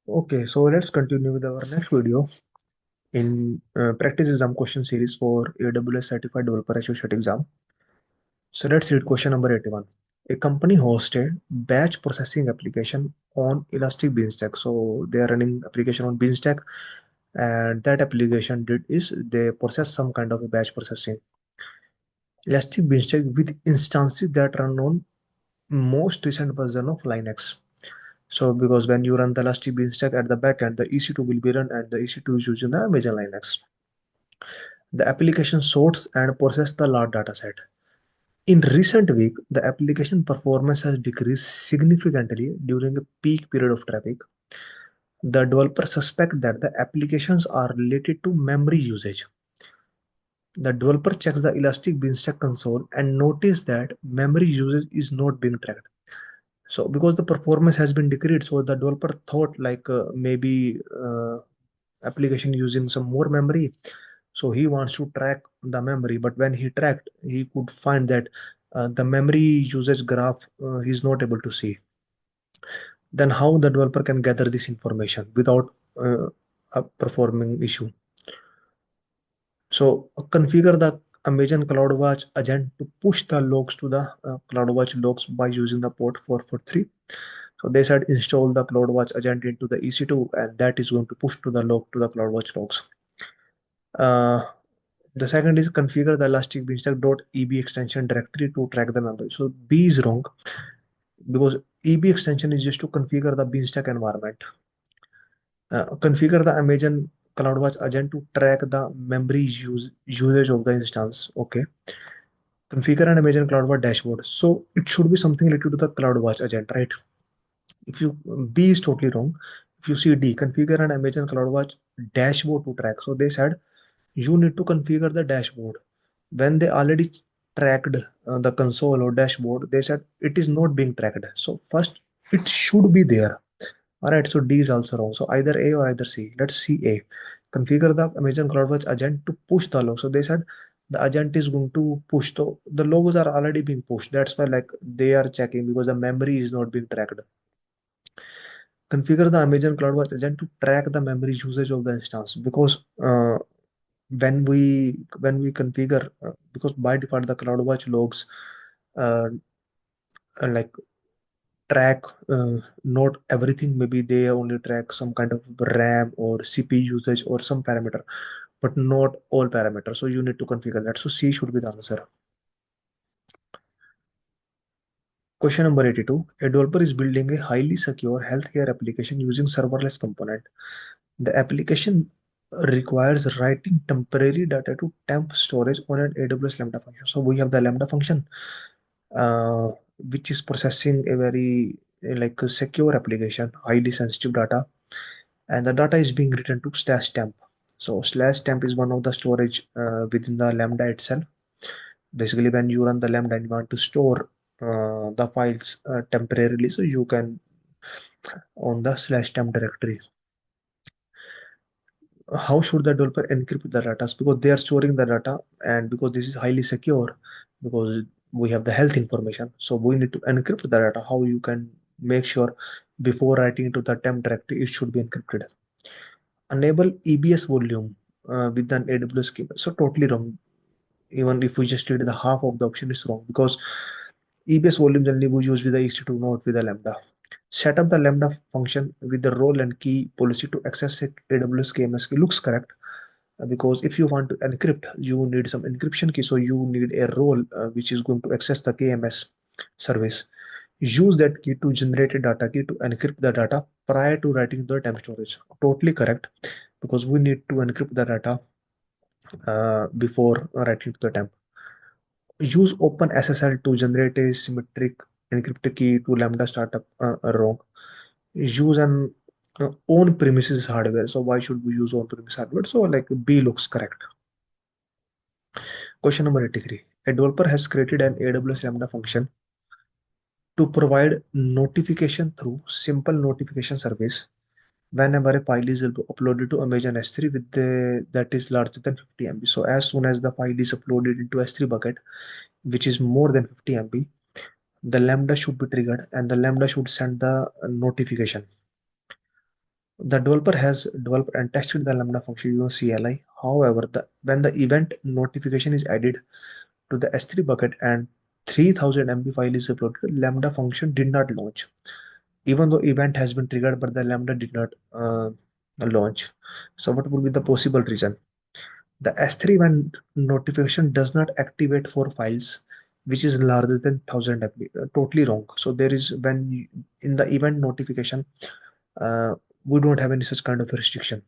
Okay, so let's continue with our next video in practice exam question series for AWS Certified Developer Associate exam. So let's read question number 81. A company hosted batch processing application on Elastic Beanstalk. So they are running application on Beanstalk, and that application did is they process some kind of a batch processing. Elastic Beanstalk with instances that run on most recent version of Linux. So because when you run the Elastic Beanstalk at the backend, the EC2 will be run and the EC2 is using the Amazon Linux. The application sorts and processes the large dataset. In recent week, the application performance has decreased significantly during a peak period of traffic. The developer suspect that the applications are related to memory usage. The developer checks the Elastic Beanstalk console and notice that memory usage is not being tracked. So because the performance has been decreased, so the developer thought like maybe application using some more memory, so he wants to track the memory, but when he tracked he could find that the memory usage graph he's not able to see. Then how the developer can gather this information without a performing issue? So configure the Amazon CloudWatch agent to push the logs to the CloudWatch logs by using the port 443. So they said install the CloudWatch agent into the EC2, and that is going to push to the log to the CloudWatch logs. Uh, the second is configure the Elastic Beanstalk.eb extension directory to track the memory. So B is wrong because EB extension is just to configure the Beanstalk environment. Configure the Amazon CloudWatch agent to track the memory usage of the instance. Okay. Configure an Amazon CloudWatch dashboard. So it should be something related to the CloudWatch agent, right? If you B is totally wrong. If you see D, configure an Amazon CloudWatch dashboard to track. So they said you need to configure the dashboard. When they already tracked the console or dashboard, they said it is not being tracked. So first it should be there. All right, so D is also wrong. So either A or either C. Let's see A. Configure the Amazon CloudWatch agent to push the log. So they said the agent is going to push. So the logos are already being pushed. That's why like they are checking because the memory is not being tracked. Configure the Amazon CloudWatch agent to track the memory usage of the instance because when we configure because by default the CloudWatch logs uh, like track not everything. Maybe they only track some kind of RAM or CPU usage or some parameter, but not all parameters. So you need to configure that. So C should be the answer. Question number 82. A developer is building a highly secure healthcare application using serverless component. The application requires writing temporary data to temp storage on an AWS Lambda function. So we have the Lambda function, uh, which is processing a very like a secure application, highly sensitive data, and the data is being written to slash temp. So slash temp is one of the storage within the Lambda itself. Basically, when you run the Lambda and you want to store the files temporarily, so you can on the slash temp directory. How should the developer encrypt the data? Because they are storing the data, and because this is highly secure, because we have the health information, so we need to encrypt the data. How you can make sure before writing to the temp directory it should be encrypted? Enable EBS volume with an AWS schema. So totally wrong. Even if we just read the half of the option is wrong because EBS volume generally we use with the EC2, not with the Lambda. Set up the Lambda function with the role and key policy to access a AWS KMS key. Looks correct because if you want to encrypt, you need some encryption key. So you need a role which is going to access the KMS service. Use that key to generate a data key to encrypt the data prior to writing the temp storage. Totally correct because we need to encrypt the data before writing to the temp. Use OpenSSL to generate a symmetric encrypted key to Lambda startup wrong. Use an own premises hardware. So why should we use on premises hardware? So like B looks correct. Question number 83. A developer has created an AWS Lambda function to provide notification through simple notification service whenever a file is uploaded to Amazon S3 with that is larger than 50 MB. So as soon as the file is uploaded into S3 bucket, which is more than 50 MB, the Lambda should be triggered and the Lambda should send the notification. The developer has developed and tested the Lambda function using CLI. However, when the event notification is added to the S3 bucket and 3000 MB file is uploaded, Lambda function did not launch. Even though event has been triggered, but the Lambda did not launch. So what would be the possible reason? The S3 event notification does not activate for files which is larger than 1000 MB. Totally wrong. So there is in the event notification, uh, we don't have any such kind of restriction.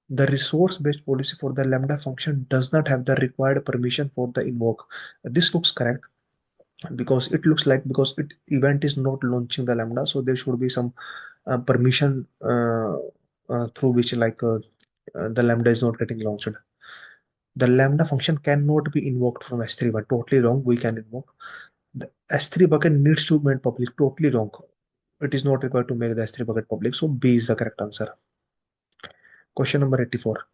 The resource-based policy for the Lambda function does not have the required permission for the invoke. This looks correct because it looks like because it event is not launching the Lambda, so there should be some permission through which the Lambda is not getting launched. The Lambda function cannot be invoked from S3, but totally wrong. We can invoke. The S3 bucket needs to be made public. Totally wrong. It is not required to make the S3 bucket public. So B is the correct answer. Question number 84.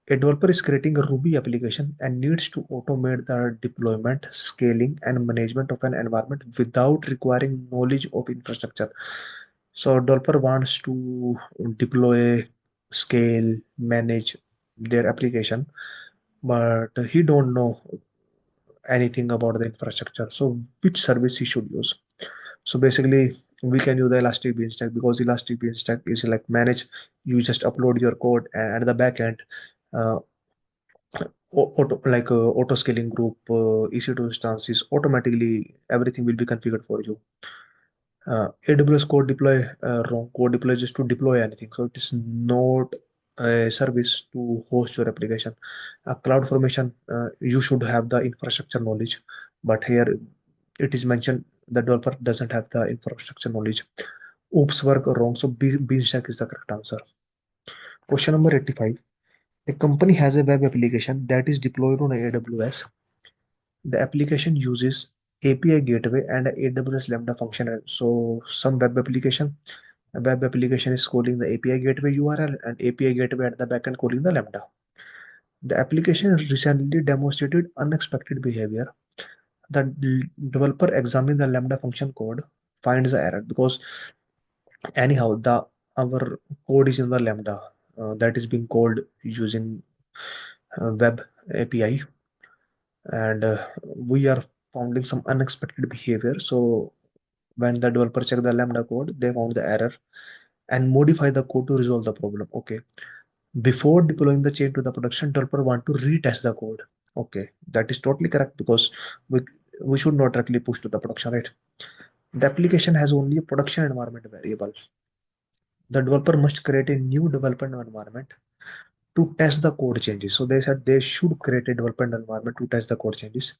A developer is creating a Ruby application and needs to automate the deployment, scaling, and management of an environment without requiring knowledge of infrastructure. So developer wants to deploy, scale, manage their application, but he don't know anything about the infrastructure. So which service he should use? So basically, we can use the Elastic Beanstalk because Elastic Beanstalk is like manage. You just upload your code, and at the back end, uh, auto scaling group, EC2 instances, automatically everything will be configured for you. AWS code deploy, wrong code deploy just to deploy anything. So it is not a service to host your application. Cloud formation, you should have the infrastructure knowledge, but here it is mentioned the developer doesn't have the infrastructure knowledge. Oops, work wrong. So Beanstalk is the correct answer. Question number 85. A company has a web application that is deployed on AWS. The application uses API gateway and a AWS Lambda function. So some web application is calling the API gateway URL and API gateway at the backend calling the Lambda. The application recently demonstrated unexpected behavior. The developer examines the Lambda function code, finds the error because anyhow the our code is in the Lambda that is being called using web API, and we are finding some unexpected behavior. So when the developer checked the Lambda code, they found the error and modify the code to resolve the problem. Okay. Before deploying the change to the production, developer want to retest the code. Okay, that is totally correct because we we should not directly push to the production, right? The application has only a production environment variable. The developer must create a new development environment to test the code changes. So they said they should create a development environment to test the code changes.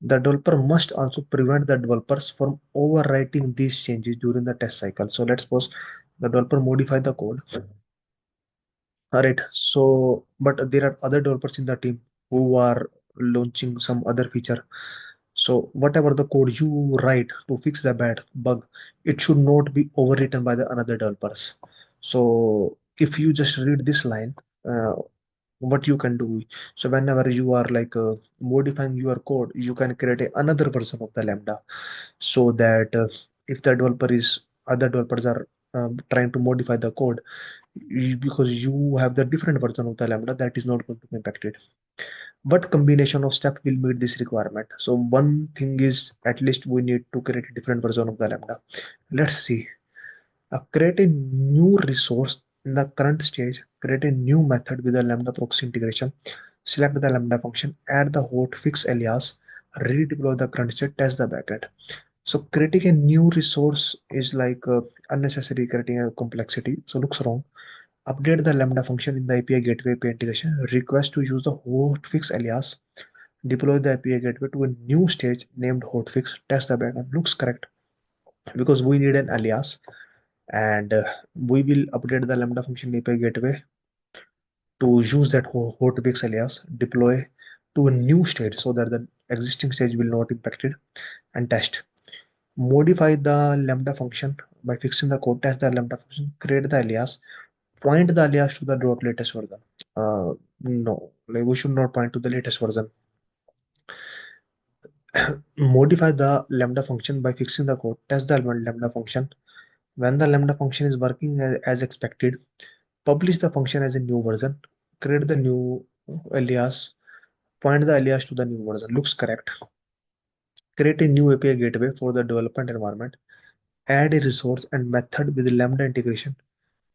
The developer must also prevent the developers from overwriting these changes during the test cycle. So let's suppose the developer modify the code. All right. So, but there are other developers in the team who are launching some other feature. So whatever the code you write to fix the bad bug, it should not be overwritten by the another developers. So if you just read this line, uh, what you can do, so whenever you are modifying your code, you can create another version of the Lambda, so that if the developer is other developers are trying to modify the code, because you have the different version of the Lambda, that is not going to be impacted. What combination of steps will meet this requirement? So one thing is at least we need to create a different version of the Lambda. Let's see. Create a new resource in the current stage. Create a new method with a Lambda proxy integration. Select the Lambda function. Add the hotfix alias. Redeploy the current state. Test the backend. So creating a new resource is unnecessary, creating a complexity. So looks wrong. Update the Lambda function in the API gateway API integration. Request to use the hotfix alias. Deploy the API gateway to a new stage named hotfix. Test the backend. Looks correct because we need an alias, and we will update the Lambda function API gateway to use that hotfix alias. Deploy to a new state so that the existing stage will not impacted, and test. Modify the Lambda function by fixing the code. Test the Lambda function. Create the alias. Point the alias to the latest version. No, like we should not point to the latest version. Modify the Lambda function by fixing the code. Test the Lambda function. When the lambda function is working as expected, publish the function as a new version, create the new alias, point the alias to the new version. Looks correct. Create a new API gateway for the development environment, add a resource and method with Lambda integration,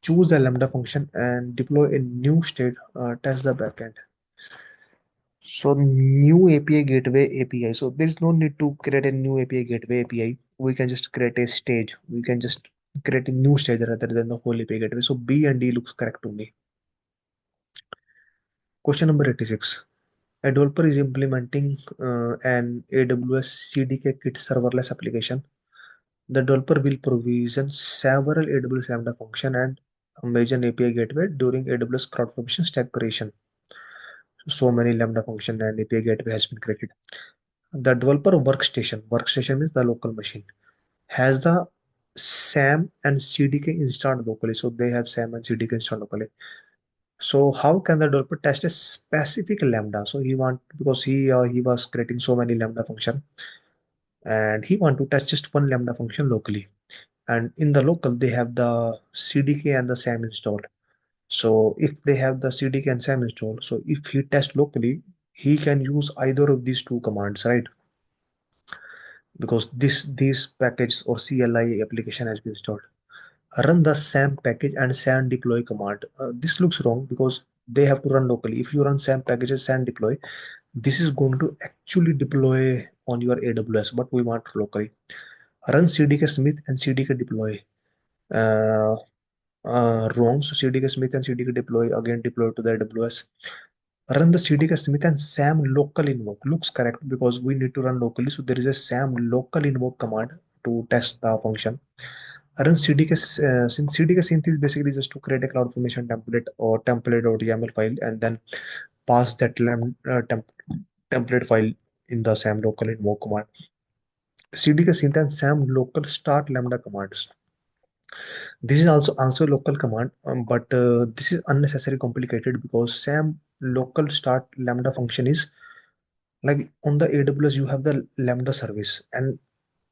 choose the Lambda function and deploy a new state, test the backend. So new API gateway API. So there's no need to create a new API gateway API. We can just create a stage. We can just create a new stage rather than the whole API gateway. So B and D looks correct to me. Question number 86. A developer is implementing an AWS CDK kit serverless application. The developer will provision several AWS Lambda function and Amazon API gateway during AWS CloudFormation stack creation. So many Lambda function and API gateway has been created. The developer workstation means the local machine, has the SAM and CDK installed locally. So they have SAM and CDK installed locally. So how can the developer test a specific Lambda? So because he was creating so many Lambda function and he want to test just one Lambda function locally. And in the local they have the CDK and the SAM installed. So if they have the CDK and SAM installed, so if he tests locally, he can use either of these two commands, right? Because this package or CLI application has been installed. Run the SAM package and SAM deploy command. This looks wrong because they have to run locally. If you run SAM packages SAM deploy, this is going to actually deploy on your AWS, but we want locally. Run CDK Smith and CDK deploy. Uh, Wrong. So CDK Smith and CDK deploy again deploy to the AWS. Run the CDK Smith and SAM local invoke. Looks correct because we need to run locally. So there is a SAM local invoke command to test the function. Run CDK since CDK synth is basically just to create a CloudFormation template.yaml file and then pass that template file in the SAM local invoke command. CDK synth and SAM local start lambda commands. This is also a local command, but this is unnecessarily complicated because SAM local start lambda function is like on the AWS you have the lambda service, and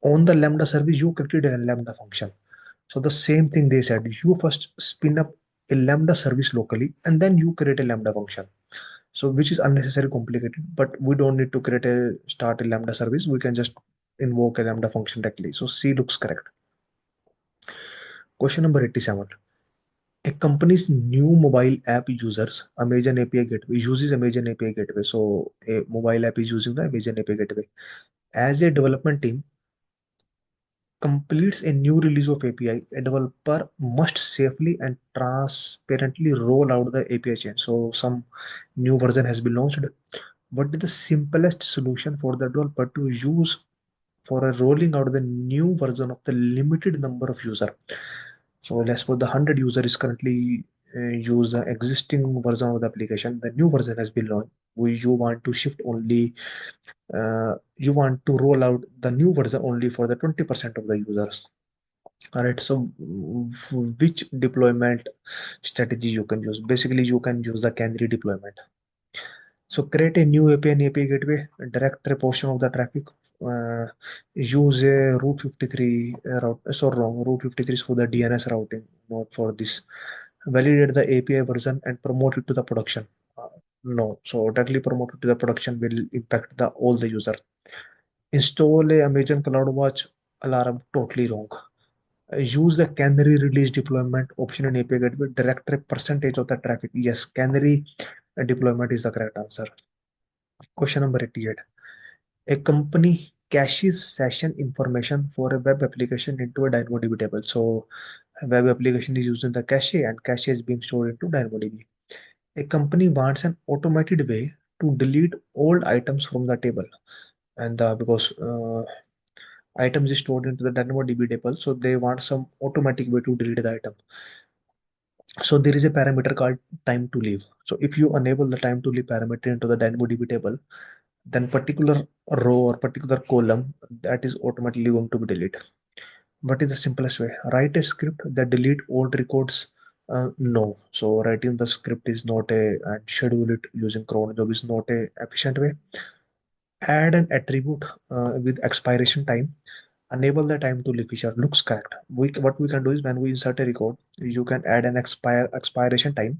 on the lambda service you created a lambda function. So the same thing they said, you first spin up a lambda service locally and then you create a lambda function. So which is unnecessarily complicated, but we don't need to create a start a lambda service. We can just invoke a lambda function directly. So C looks correct. Question number 87. A company's new mobile app users Amazon API gateway uses Amazon API gateway. So a mobile app is using the Amazon API gateway. As a development team completes a new release of API, a developer must safely and transparently roll out the API chain. So some new version has been launched. What is the simplest solution for the developer to use for a rolling out the new version of the limited number of user? So let's suppose the 100 user is currently use the existing version of the application. The new version has been launched. You want to shift only, you want to roll out the new version only for the 20% of the users. All right. So which deployment strategy you can use? Basically, you can use the canary deployment. So create a new API and API gateway, direct a portion of the traffic. Use a Route 53 route. So wrong. Route 53 is for the DNS routing, not for this. Validate the API version and promote it to the production. No. So directly promote it to the production will impact the all the user. Install a Amazon CloudWatch alarm. Totally wrong. Use the canary release deployment option in API gateway. Direct a percentage of the traffic. Yes, canary deployment is the correct answer. Question number 88. A company caches session information for a web application into a DynamoDB table. So a web application is using the cache and cache is being stored into DynamoDB. A company wants an automated way to delete old items from the table. And because items is stored into the DynamoDB table, so they want some automatic way to delete the item. So there is a parameter called time to leave. So if you enable the time to leave parameter into the DynamoDB table, then particular row or particular column that is automatically going to be deleted. What is the simplest way? Write a script that delete old records. No. So writing the script is not a, and schedule it using cron job is not a efficient way. Add an attribute with expiration time. Enable the time to live feature looks correct. What we can do is when we insert a record, you can add an expiration time.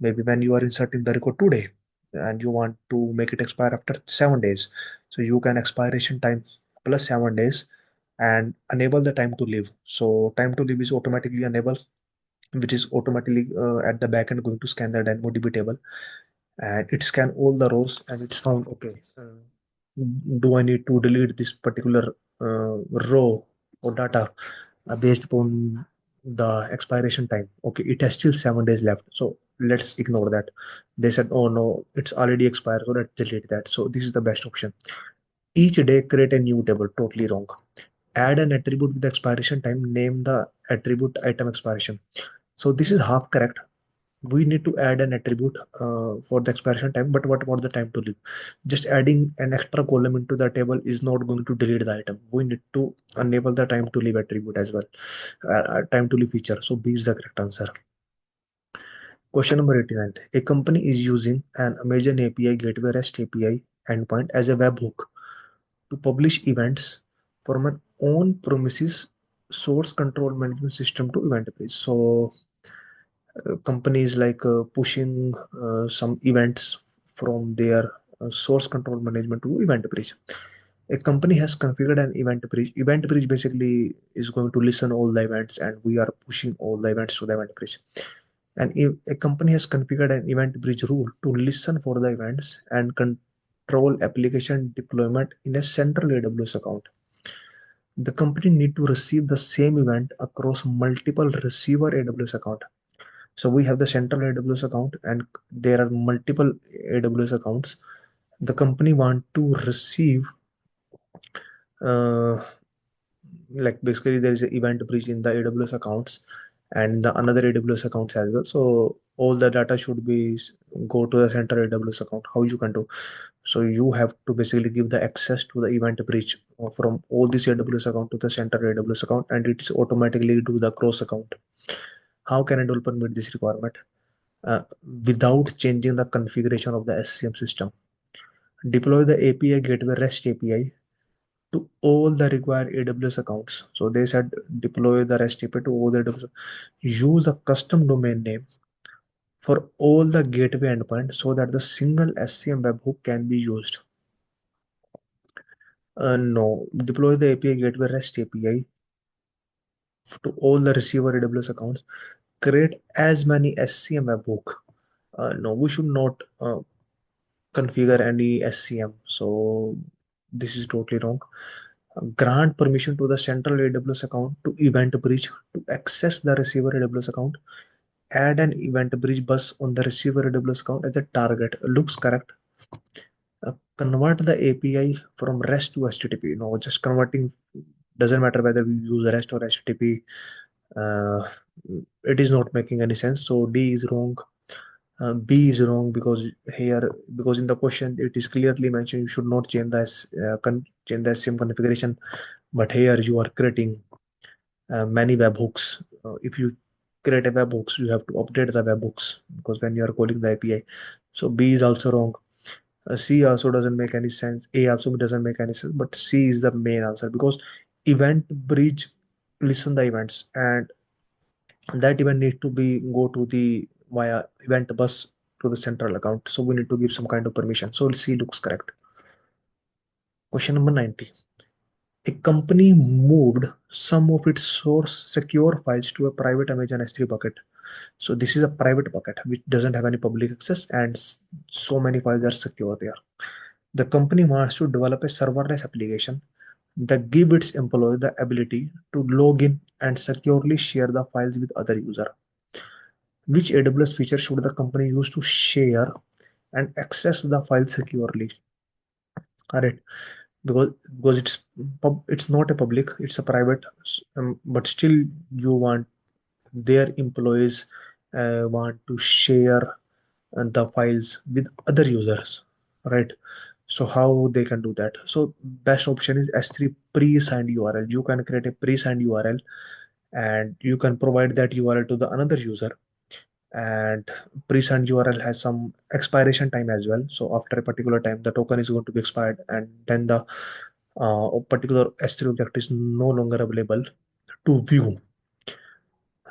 Maybe when you are inserting the record today and you want to make it expire after 7 days, so you can expiration time plus 7 days and enable the time to live. So time to live is automatically enabled, which is automatically at the back end going to scan the DynamoDB table, and it scan all the rows and it's found okay. Do I need to delete this particular row or data based upon the expiration time? Okay, it has still 7 days left, so let's ignore that. They said, oh no, it's already expired, so let's delete that. So this is the best option. Each day create a new table. Totally wrong. Add an attribute with the expiration time, name the attribute item expiration. So this is half correct. We need to add an attribute for the expiration time, but what about the time to live? Just adding an extra column into the table is not going to delete the item. We need to enable the time to live attribute as well, time to live feature. So B is the correct answer. Question number 89. A company is using an Amazon API gateway REST API endpoint as a webhook to publish events from an on-premises source control management system to event page. So companies like pushing some events from their source control management to event bridge. A company has configured an event bridge. Event bridge basically is going to listen all the events, and we are pushing all the events to the event bridge. And if a company has configured an event bridge rule to listen for the events and control application deployment in a central AWS account, the company need to receive the same event across multiple receiver AWS account. So we have the central AWS account and there are multiple AWS accounts. The company want to receive uh, like basically there is an event bridge in the AWS accounts and the another AWS accounts as well. So all the data should be go to the central AWS account. How you can do? So you have to basically give the access to the event bridge from all this AWS account to the central AWS account, and it's automatically do the cross account. How can a developer meet this requirement? Without changing the configuration of the SCM system. Deploy the API gateway REST API to all the required AWS accounts. So they said deploy the REST API to all the AWS. Use a custom domain name for all the gateway endpoints so that the single SCM webhook can be used. No, deploy the API gateway REST API to all the receiver AWS accounts. Create as many SCM webhook. No, we should not configure any SCM. So this is totally wrong. Grant permission to the central AWS account to event bridge to access the receiver AWS account. Add an event bridge bus on the receiver AWS account as a target. Looks correct. Convert the API from REST to HTTP. No, just converting doesn't matter whether we use REST or HTTP. Uh, it is not making any sense. So D is wrong. B is wrong because here because in the question it is clearly mentioned you should not change the change the SCM configuration, but here you are creating many webhooks. If you create a webhooks, you have to update the webhooks because when you are calling the API. So B is also wrong. C also doesn't make any sense. A also doesn't make any sense, but C is the main answer because event bridge listen the events and that event need to be go to the via event bus to the central account. So we need to give some kind of permission. So C looks correct. Question number 90. A company moved some of its source secure files to a private Amazon S3 bucket. So this is a private bucket which doesn't have any public access and so many files are secure there. The company wants to develop a serverless application that give its employee the ability to log in and securely share the files with other user. Which AWS feature should the company use to share and access the file securely? All right, because it's not a public, it's a private, but still you want their employees want to share the files with other users, right? So how they can do that? So best option is S3 pre-signed URL. You can create a pre-signed URL and you can provide that URL to the another user, and pre-signed URL has some expiration time as well. So after a particular time, the token is going to be expired, and then the a particular S3 object is no longer available to view.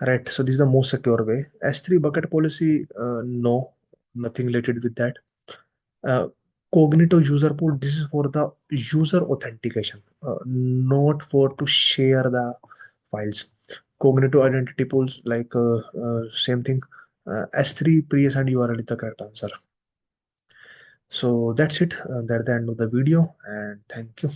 Right, so this is the most secure way. S3 bucket policy, no, nothing related with that. Uh, Cognito user pool, this is for the user authentication, not for to share the files. Cognito identity pools, like same thing. S3 pre-assigned URL is the correct answer. So that's it. That's the end of the video, and thank you.